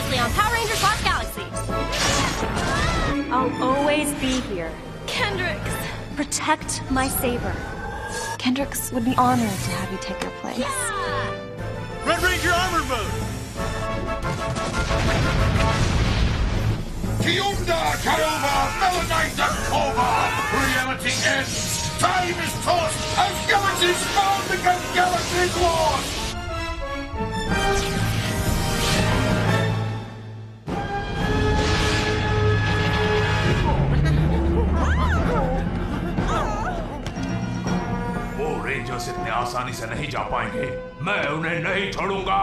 previously on Power Rangers Lost Galaxy. I'll always be here. Kendrix. Protect my saber. Kendrix would be honored to have you take your place. Yeah! Red Ranger armor mode! Kiunda, Kaiova, Melanite, and Kova! Reality ends! Time is tossed as galaxies found against galaxies lost! वो rangers इतने आसानी से नहीं जा पाएंगे। मैं उन्हें नहीं छोड़ूंगा।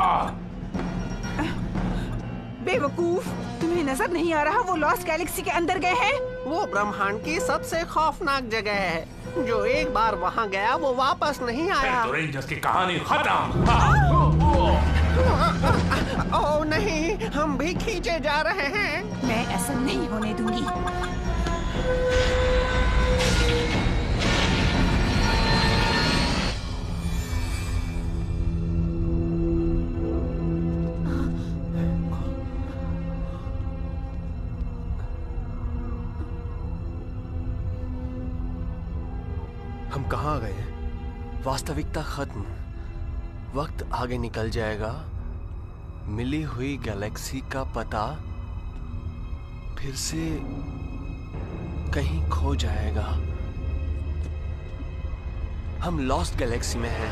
बेवकूफ, तुम्हें नजर नहीं आ रहा वो लॉस्ट गैलेक्सी के अंदर गए हैं? वो ब्रह्मांड की सबसे खौफनाक जगह है। जो एक बार वहाँ गया वो वापस नहीं आया। तो रेंजर्स की कहानी खत्म। ओह नहीं, हम भी खींचे जा रहे हैं। मैं ऐसा नहीं होने दूंगी। हम कहाँ गए हैं? वास्तविकता खत्म, वक्त आगे निकल जाएगा, मिली हुई गैलेक्सी का पता फिर से कहीं खो जाएगा। हम लॉस्ट गैलेक्सी में हैं।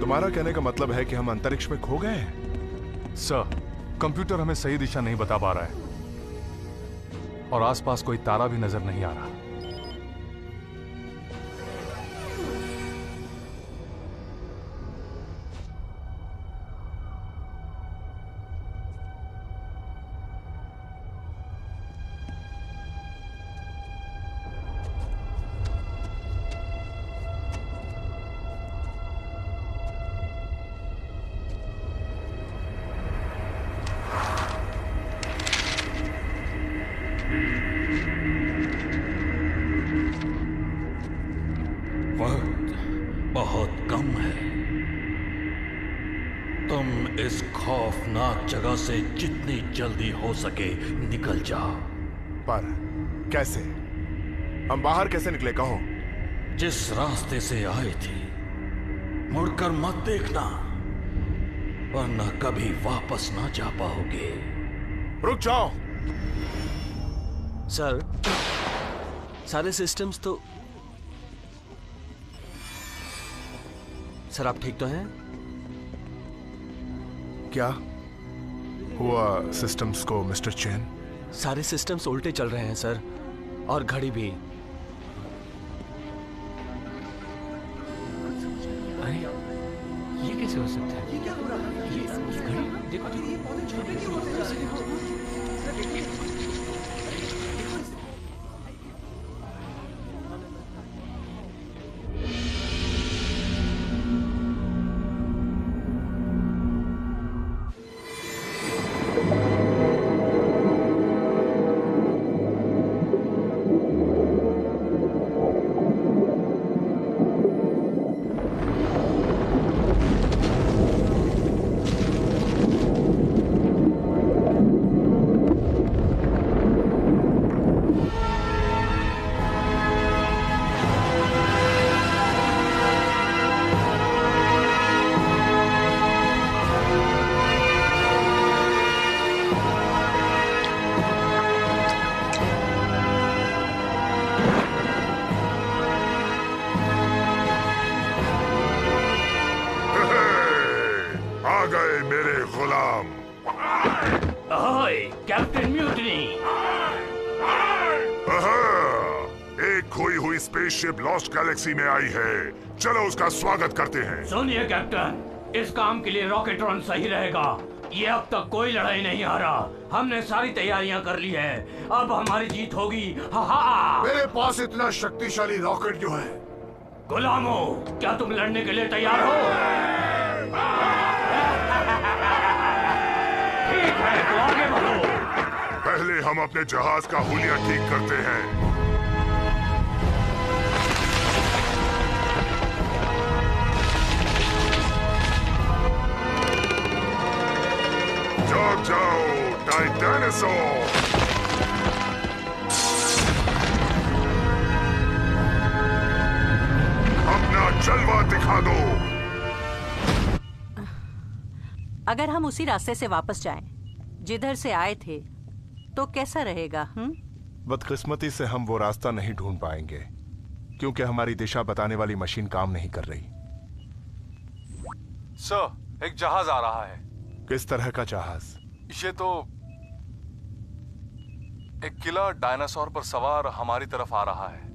तुम्हारा कहने का मतलब है कि हम अंतरिक्ष में खो गए हैं? सर, कंप्यूटर हमें सही दिशा नहीं बता पा रहा है और आसपास कोई तारा भी नजर नहीं आ रहा। बहुत कम है। तुम इस खौफनाक जगह से जितनी जल्दी हो सके निकल जाओ। पर कैसे? हम बाहर कैसे निकले? कहो। जिस रास्ते से आए थे मुड़कर मत देखना, वरना कभी वापस ना जा पाओगे। रुक जाओ। सर, सारे सिस्टम्स तो... सर, आप ठीक तो हैं? क्या हुआ सिस्टम्स को मिस्टर चैन? सारे सिस्टम्स उल्टे चल रहे हैं सर, और घड़ी भी। अरे ये कैसे हो सकता है? ये क्या हो रहा है? ये घड़ी देखो तो ये पौधे छोटे क्यों होते हैं? गुलाम। ओए, कैप्टन म्यूटनी। एक खोई हुई स्पेसशिप लॉस्ट गैलेक्सी में आई है। चलो उसका स्वागत करते हैं। सुनिए कैप्टन, इस काम के लिए रॉकेट्रॉन सही रहेगा। ये अब तक कोई लड़ाई नहीं हारा। हमने सारी तैयारियां कर ली है। अब हमारी जीत होगी। हा हा। मेरे पास इतना शक्तिशाली रॉकेट क्यों है? गुलामों, क्या तुम लड़ने के लिए तैयार हो? ठीक है, तो आगे बढ़ो। पहले हम अपने जहाज का हुलिया ठीक करते हैं। जाग जाओ टाइटैनोसॉर। अपना जलवा दिखा दो। अगर हम उसी रास्ते से वापस जाएं, जिधर से आए थे, तो कैसा रहेगा? बदकिस्मती से हम वो रास्ता नहीं ढूंढ पाएंगे, क्योंकि हमारी दिशा बताने वाली मशीन काम नहीं कर रही। सर, एक जहाज आ रहा है। किस तरह का जहाज? ये तो एक किलर डायनासोर पर सवार हमारी तरफ आ रहा है।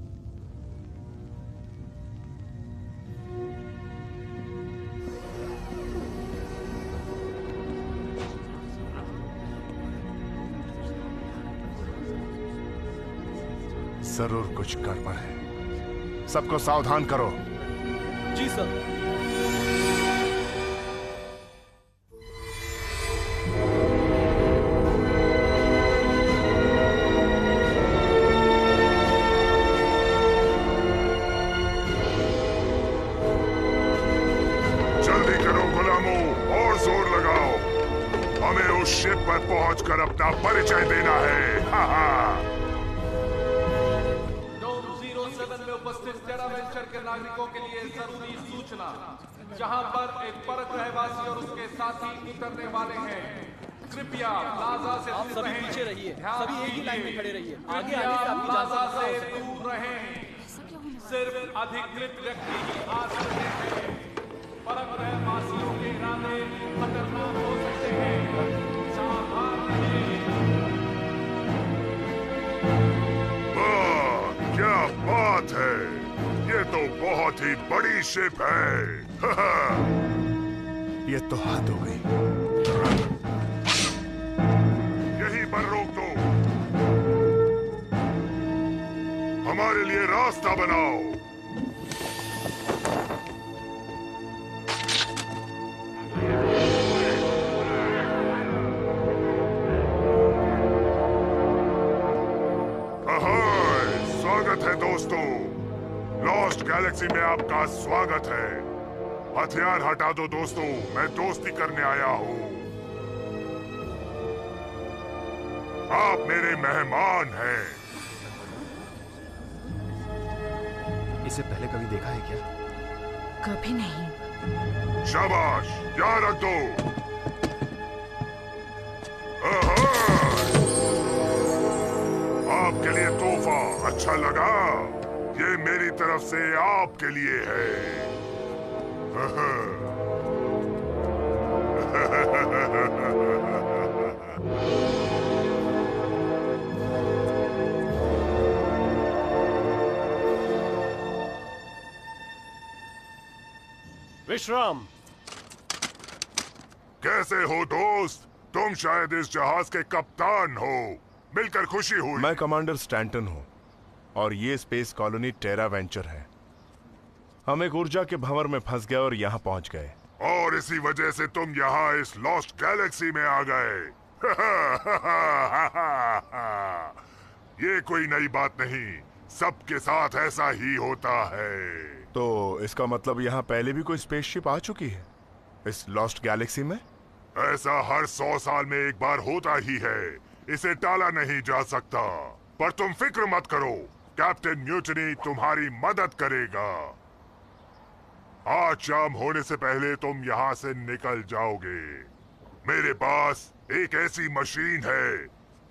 जरूर कुछ गड़बड़ है। सबको सावधान करो। जी सर। शिप पर पहुंचकर अपना परिचय देना है। हा हा। डोम 07 में उपस्थित टेरा वेंचर के नागरिकों के लिए जरूरी सूचना। जहां पर एक परत रहवासी और उसके साथी उतरने वाले हैं। कृपया प्लाजा से आप सभी पीछे रहिए। सभी एक ही लाइन में खड़े रहिए। आगे आने से आपकी प्लाजा से दूर रहें। सिर्फ अधिकृत व्यक्ति ही आ सकते हैं। परत रहवासियों के इरादे खतरनाक हो सकते हैं। क्या बात है, ये तो बहुत ही बड़ी शिप है। ये तो हाथ हो गई। यहीं पर रोक दो। हमारे लिए रास्ता बनाओ। दोस्तों, लॉस्ट गैलेक्सी में आपका स्वागत है। हथियार हटा दो दोस्तों, मैं दोस्ती करने आया हूँ। आप मेरे मेहमान हैं। इसे पहले कभी देखा है क्या? कभी नहीं। शाबाश, याद रख दो। आपके लिए तोहफा अच्छा लगा? ये मेरी तरफ से आपके लिए है। विश्राम। कैसे हो दोस्त? तुम शायद इस जहाज के कप्तान हो। मिलकर खुशी हुई। मैं कमांडर स्टैंटन हूँ और ये स्पेस कॉलोनी टेरा वेंचर है। हम एक ऊर्जा के भंवर में फंस गए और यहाँ पहुँच गए। और इसी वजह से तुम यहाँ इस लॉस्ट गैलेक्सी में आ गए। ये कोई नई बात नहीं, सबके साथ ऐसा ही होता है। तो इसका मतलब यहाँ पहले भी कोई स्पेसशिप आ चुकी है इस लॉस्ट गैलेक्सी में? ऐसा हर 100 साल में एक बार होता ही है। इसे टाला नहीं जा सकता। पर तुम फिक्र मत करो, कैप्टन म्यूटनी तुम्हारी मदद करेगा। आज शाम होने से पहले तुम यहाँ से निकल जाओगे। मेरे पास एक ऐसी मशीन है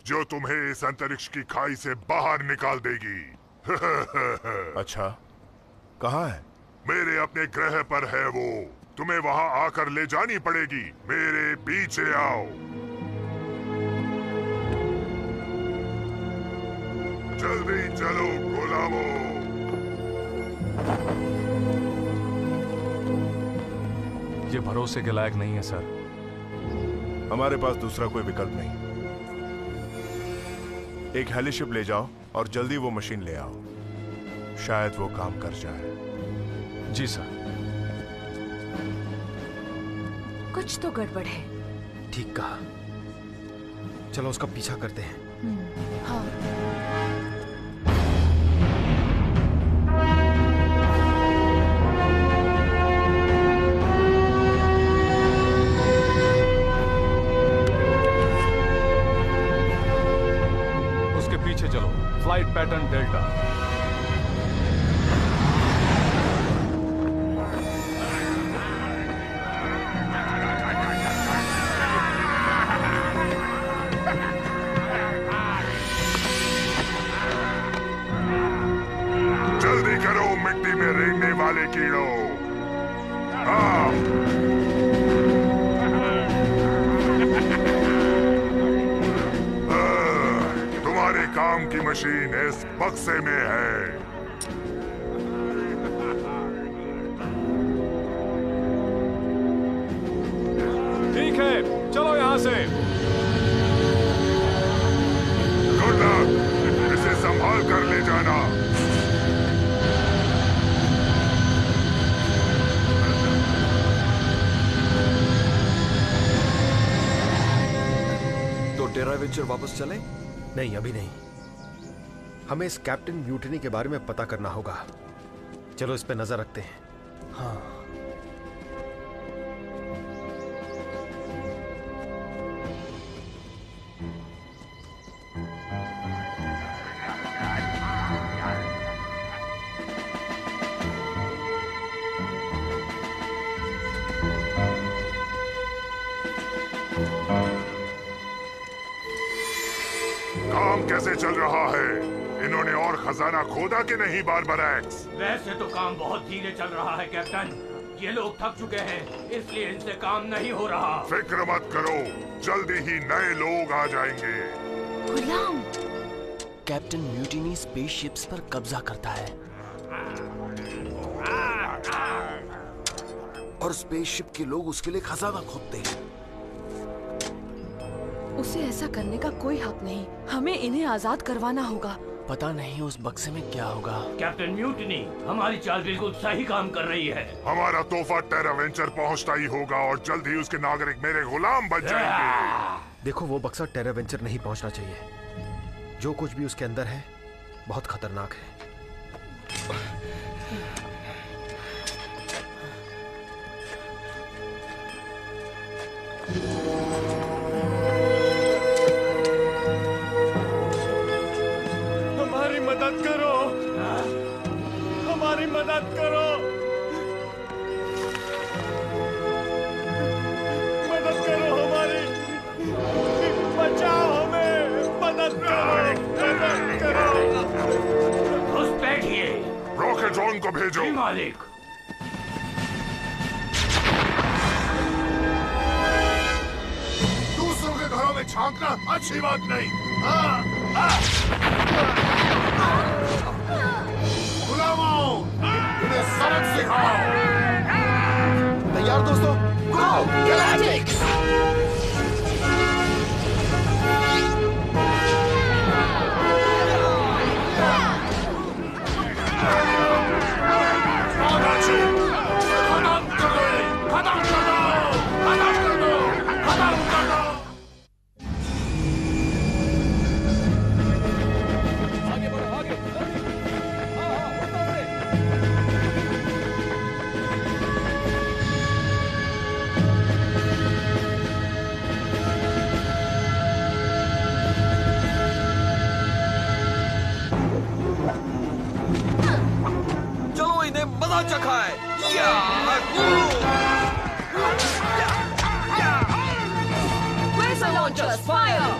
जो तुम्हें इस अंतरिक्ष की खाई से बाहर निकाल देगी। अच्छा, कहाँ है? मेरे अपने ग्रह पर है वो। तुम्हें वहां आकर ले जानी पड़ेगी। मेरे पीछे आओ। जल्दी चलो गुलामों। ये भरोसे के लायक नहीं है सर। हमारे पास दूसरा कोई विकल्प नहीं। एक हेलीशिप ले जाओ और जल्दी वो मशीन ले आओ। शायद वो काम कर जाए। जी सर। कुछ तो गड़बड़ है। ठीक कहा। चलो उसका पीछा करते हैं। हाँ। उसके पीछे चलो। Flight pattern delta. जल्दी करो मिट्टी में रेंगने वाले कीड़ों। हाँ। तुम्हारे काम की मशीन इस बक्से में है। ठीक है, चलो यहां से। Good luck. इसे संभाल कर ले जाना। तो टेरा वेंचर वापस चले? नहीं, अभी नहीं। हमें इस कैप्टन म्यूटिनी के बारे में पता करना होगा। चलो इस पे नजर रखते हैं। हाँ। काम कैसे चल रहा है? इन्होंने और खजाना खोदा कि नहीं बारबैरक्स? वैसे तो काम बहुत धीरे चल रहा है कैप्टन। ये लोग थक चुके हैं, इसलिए इनसे काम नहीं हो रहा। फिक्र मत करो, जल्दी ही नए लोग आ जाएंगे। गुलाम। कैप्टन म्यूटिनी स्पेसशिप्स पर कब्जा करता है और स्पेसशिप के लोग उसके लिए खजाना खोदते हैं। उसे ऐसा करने का कोई हक नहीं। हमें इन्हें आजाद करवाना होगा। पता नहीं उस बक्से में क्या होगा। कैप्टन म्यूटिनी, हमारी चाल बिल्कुल सही काम कर रही है। हमारा तोहफा टेरा वेंचर पहुंचता ही होगा और जल्द ही उसके नागरिक मेरे गुलाम बन जाएंगे। देखो वो बक्सा टेरा वेंचर नहीं पहुंचना चाहिए। जो कुछ भी उसके अंदर है बहुत खतरनाक है। हमारी मदद करो। हमारी मदद करो। मदद करो हमारी। बचाओ हमें। मदद करो। मदद करो। उस बैठिए। रॉकेट ड्रोन को भेजो। जी मालिक। दूसरों के घरों में झांकना अच्छी बात नहीं। गुलामों, इन्हें सबक सिखाओ। तैयार दोस्तों? गो गैलेक्टिक्स! मजा चखाए। Where's the launchers? Fire!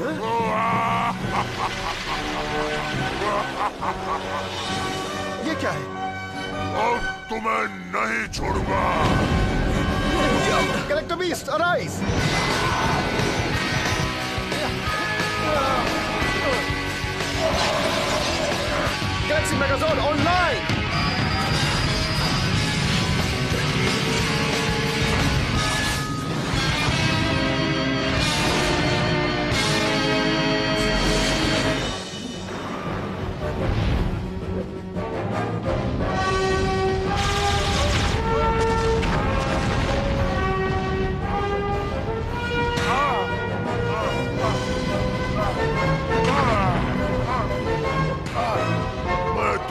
ये क्या है? अब तुम्हें नहीं छोड़ूंगा। Collector beast, arise! Galaxy Megazord online!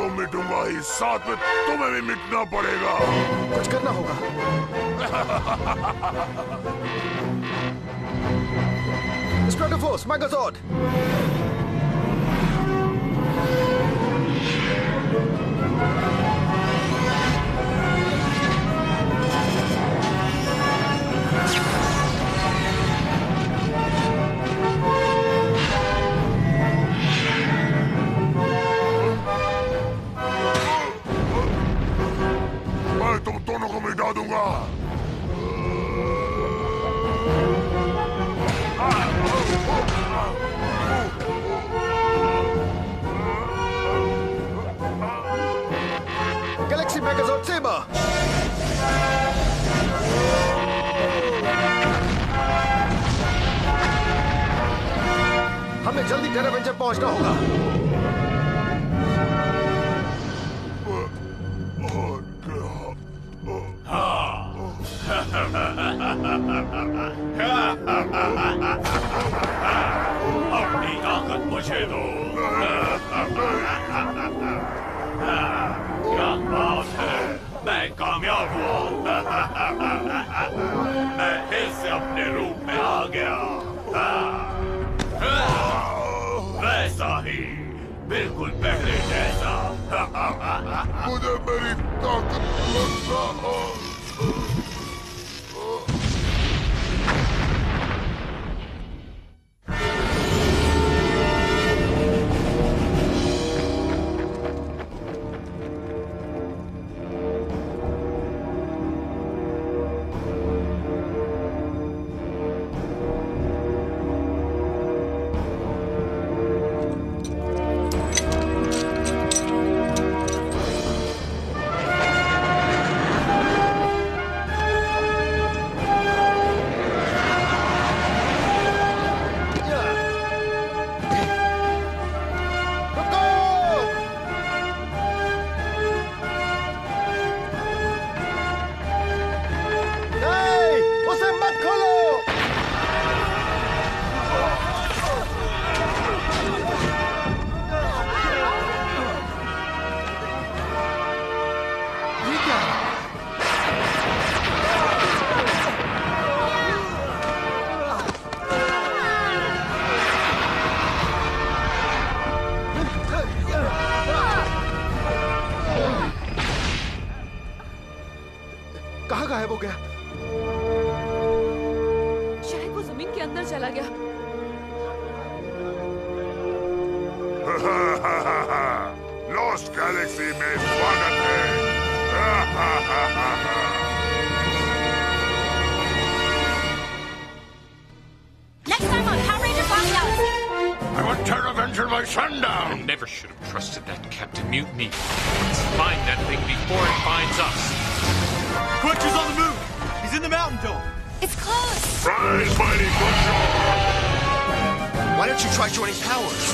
मिटूंगा ही, साथ में तुम्हें भी मिटना पड़ेगा। कुछ करना होगा। स्ट्रेटोफोर्स, मेगाजोड! तुम दोनों को मिटा दूंगा। Galaxy Megazord saber! हमें जल्दी टेरा वेंचर पहुंचना होगा। अपनी ताकत मुझे दो। क्या बात है, मैं कामयाब हुआ। मैं फिर से अपने रूप में आ गया। वैसा ही, बिल्कुल पहले जैसा। मुझे मेरी ताकत लगता है। कहाँ गायब हो गया? शायद वो जमीन के अंदर चला गया। लॉस्ट गैलेक्सी में स्वागत है। Next time on Power Ranger Black Galaxy. I want Terra Venture by sundown. I never should have trusted that Captain Mutiny. Let's find that thing before it finds us. Cruncher's on the move. He's in the mountain dome. It's close. Rise, mighty Cruncher. Why don't you try joining Powers?